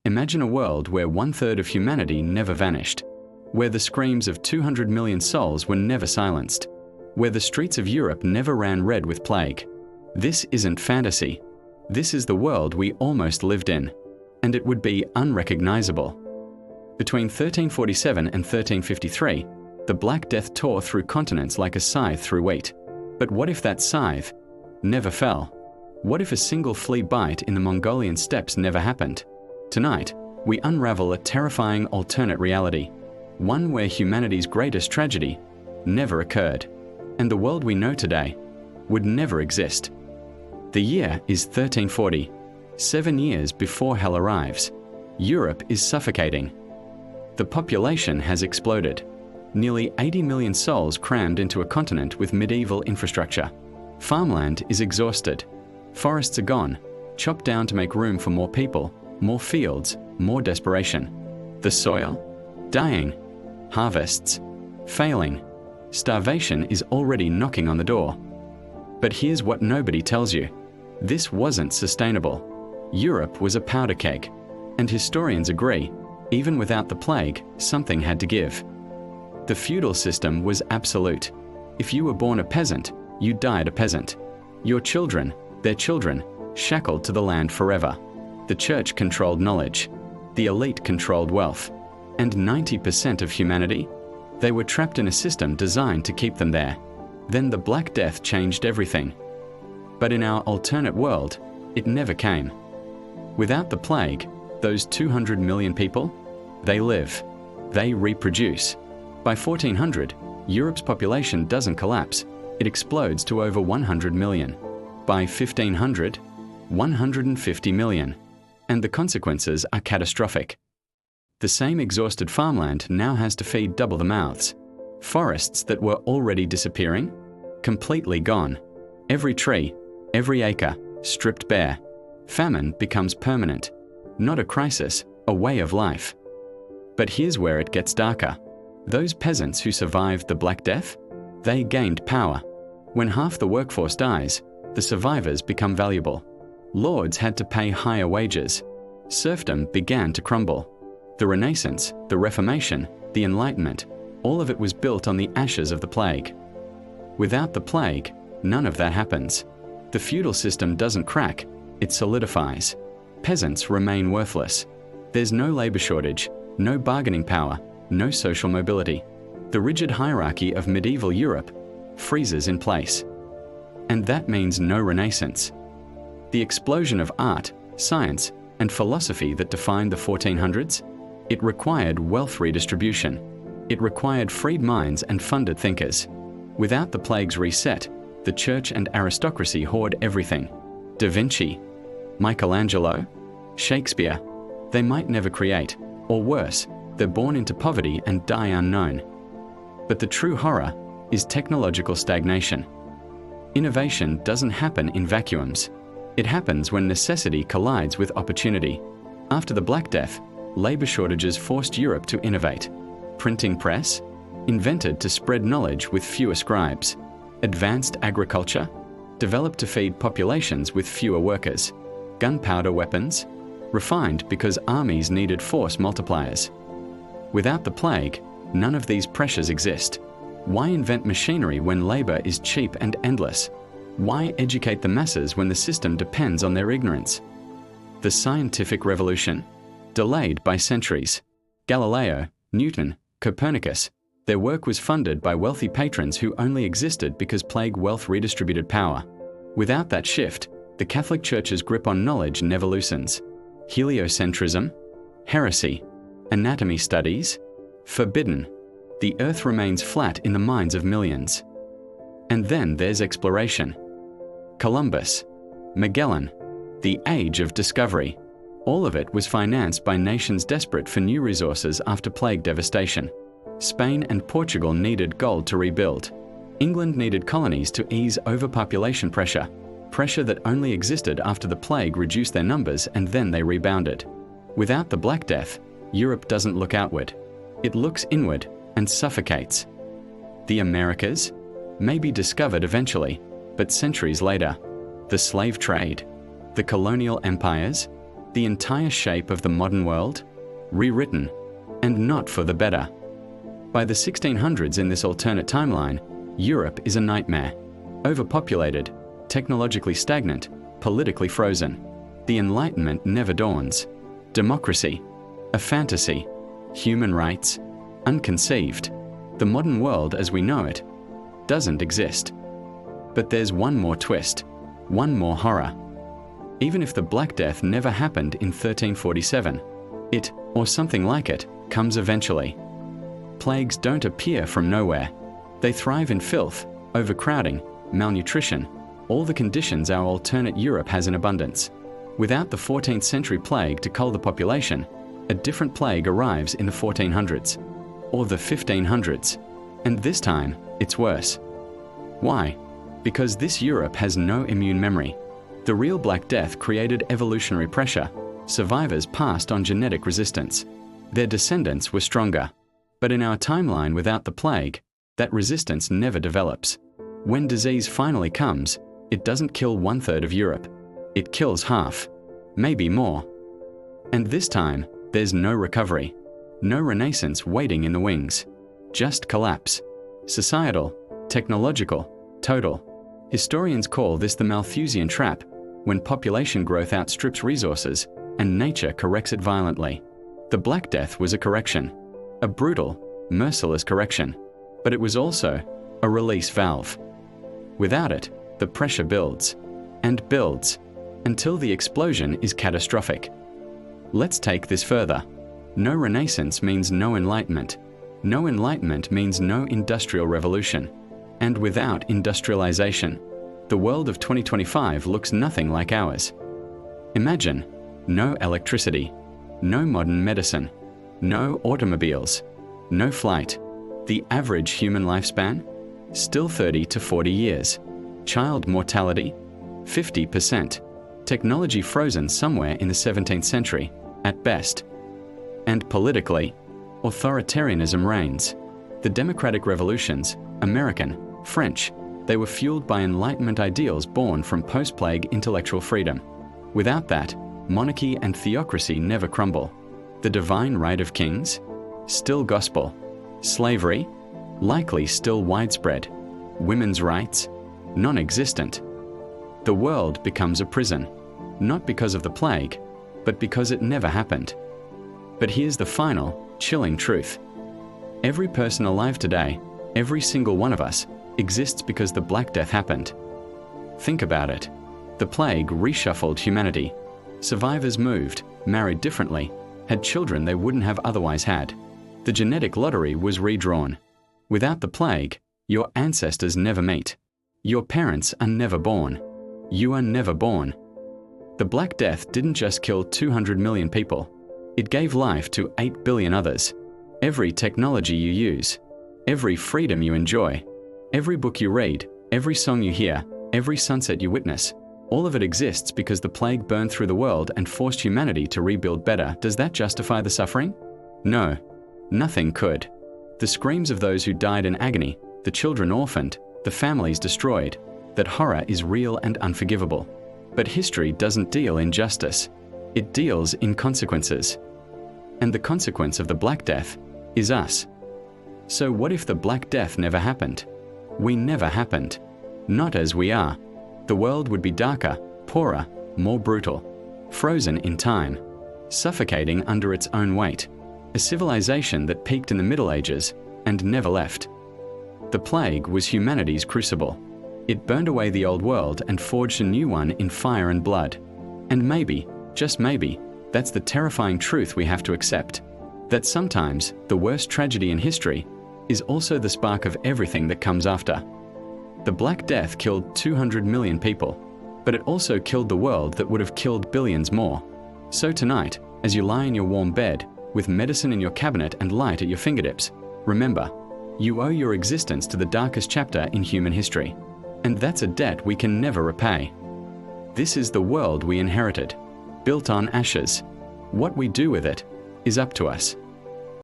Imagine a world where 1/3 of humanity never vanished, where the screams of 200 million souls were never silenced, where the streets of Europe never ran red with plague. This isn't fantasy. This is the world we almost lived in, and it would be unrecognizable. Between 1347 and 1353, the Black Death tore through continents like a scythe through wheat. But what if that scythe never fell? What if a single flea bite in the Mongolian steppes never happened? Tonight, we unravel a terrifying alternate reality, one where humanity's greatest tragedy never occurred, and the world we know today would never exist. The year is 1340, 7 years before hell arrives. Europe is suffocating. The population has exploded. Nearly 80 million souls crammed into a continent with medieval infrastructure. Farmland is exhausted. Forests are gone, chopped down to make room for more people, more fields, more desperation. The soil? Dying. Harvests? Failing. Starvation is already knocking on the door. But here's what nobody tells you. This wasn't sustainable. Europe was a powder keg, and historians agree, even without the plague, something had to give. The feudal system was absolute. If you were born a peasant, you died a peasant. Your children, their children, shackled to the land forever. The church controlled knowledge. The elite controlled wealth. And 90% of humanity? They were trapped in a system designed to keep them there. Then the Black Death changed everything. But in our alternate world, it never came. Without the plague, those 200 million people, they live. They reproduce. By 1400, Europe's population doesn't collapse. It explodes to over 100 million. By 1500, 150 million. And the consequences are catastrophic. The same exhausted farmland now has to feed double the mouths. Forests that were already disappearing? Completely gone. Every tree, every acre, stripped bare. Famine becomes permanent. Not a crisis, a way of life. But here's where it gets darker. Those peasants who survived the Black Death? They gained power. When half the workforce dies, the survivors become valuable. Lords had to pay higher wages. Serfdom began to crumble. The Renaissance, the Reformation, the Enlightenment, all of it was built on the ashes of the plague. Without the plague, none of that happens. The feudal system doesn't crack, it solidifies. Peasants remain worthless. There's no labor shortage, no bargaining power, no social mobility. The rigid hierarchy of medieval Europe freezes in place. And that means no Renaissance. The explosion of art, science, and philosophy that defined the 1400s, it required wealth redistribution. It required freed minds and funded thinkers. Without the plague's reset, the church and aristocracy hoard everything. Da Vinci, Michelangelo, Shakespeare, they might never create, or worse, they're born into poverty and die unknown. But the true horror is technological stagnation. Innovation doesn't happen in vacuums. It happens when necessity collides with opportunity. After the Black Death, labor shortages forced Europe to innovate. Printing press? Invented to spread knowledge with fewer scribes. Advanced agriculture? Developed to feed populations with fewer workers. Gunpowder weapons? Refined because armies needed force multipliers. Without the plague, none of these pressures exist. Why invent machinery when labor is cheap and endless? Why educate the masses when the system depends on their ignorance? The scientific revolution? Delayed by centuries. Galileo, Newton, Copernicus, their work was funded by wealthy patrons who only existed because plague wealth redistributed power. Without that shift, the Catholic Church's grip on knowledge never loosens. Heliocentrism? Heresy. Anatomy studies? Forbidden. The earth remains flat in the minds of millions. And then there's exploration. Columbus, Magellan, the age of discovery. All of it was financed by nations desperate for new resources after plague devastation. Spain and Portugal needed gold to rebuild. England needed colonies to ease overpopulation pressure, pressure that only existed after the plague reduced their numbers and then they rebounded. Without the Black Death, Europe doesn't look outward. It looks inward and suffocates. The Americas? May be discovered eventually, but centuries later. The slave trade? The colonial empires? The entire shape of the modern world? Rewritten, and not for the better. By the 1600s in this alternate timeline, Europe is a nightmare. Overpopulated, technologically stagnant, politically frozen. The Enlightenment never dawns. Democracy, a fantasy. Human rights, unconceived. The modern world as we know it doesn't exist. But there's one more twist, one more horror. Even if the Black Death never happened in 1347, it, or something like it, comes eventually. Plagues don't appear from nowhere. They thrive in filth, overcrowding, malnutrition, all the conditions our alternate Europe has in abundance. Without the 14th century plague to cull the population, a different plague arrives in the 1400s, or the 1500s, and this time, it's worse. Why? Because this Europe has no immune memory. The real Black Death created evolutionary pressure. Survivors passed on genetic resistance. Their descendants were stronger. But in our timeline without the plague, that resistance never develops. When disease finally comes, it doesn't kill 1/3 of Europe. It kills half, maybe more. And this time, there's no recovery, no renaissance waiting in the wings. Just collapse. Societal, technological, total. Historians call this the Malthusian trap, when population growth outstrips resources and nature corrects it violently. The Black Death was a correction, a brutal, merciless correction, but it was also a release valve. Without it, the pressure builds, and builds, until the explosion is catastrophic. Let's take this further. No renaissance means no enlightenment. No enlightenment means no industrial revolution. And without industrialization, the world of 2025 looks nothing like ours. Imagine, no electricity, no modern medicine, no automobiles, no flight. The average human lifespan? Still 30 to 40 years. Child mortality? 50%. Technology frozen somewhere in the 17th century, at best. And politically, authoritarianism reigns. The democratic revolutions, American, French, they were fueled by Enlightenment ideals born from post-plague intellectual freedom. Without that, monarchy and theocracy never crumble. The divine right of kings? Still gospel. Slavery? Likely still widespread. Women's rights? Non-existent. The world becomes a prison, not because of the plague, but because it never happened. But here's the final, chilling truth. Every person alive today, every single one of us, exists because the Black Death happened. Think about it. The plague reshuffled humanity. Survivors moved, married differently, had children they wouldn't have otherwise had. The genetic lottery was redrawn. Without the plague, your ancestors never meet. Your parents are never born. You are never born. The Black Death didn't just kill 200 million people. It gave life to 8 billion others. Every technology you use, every freedom you enjoy, every book you read, every song you hear, every sunset you witness, all of it exists because the plague burned through the world and forced humanity to rebuild better. Does that justify the suffering? No, nothing could. The screams of those who died in agony, the children orphaned, the families destroyed, that horror is real and unforgivable. But history doesn't deal in justice. It deals in consequences. And the consequence of the Black Death is us. So what if the Black Death never happened? We never happened. Not as we are. The world would be darker, poorer, more brutal, frozen in time, suffocating under its own weight. A civilization that peaked in the Middle Ages and never left. The plague was humanity's crucible. It burned away the old world and forged a new one in fire and blood. And maybe, just maybe, that's the terrifying truth we have to accept. That sometimes the worst tragedy in history is also the spark of everything that comes after. The Black Death killed 200 million people, but it also killed the world that would have killed billions more. So tonight, as you lie in your warm bed, with medicine in your cabinet and light at your fingertips, remember, you owe your existence to the darkest chapter in human history. And that's a debt we can never repay. This is the world we inherited, built on ashes. What we do with it is up to us.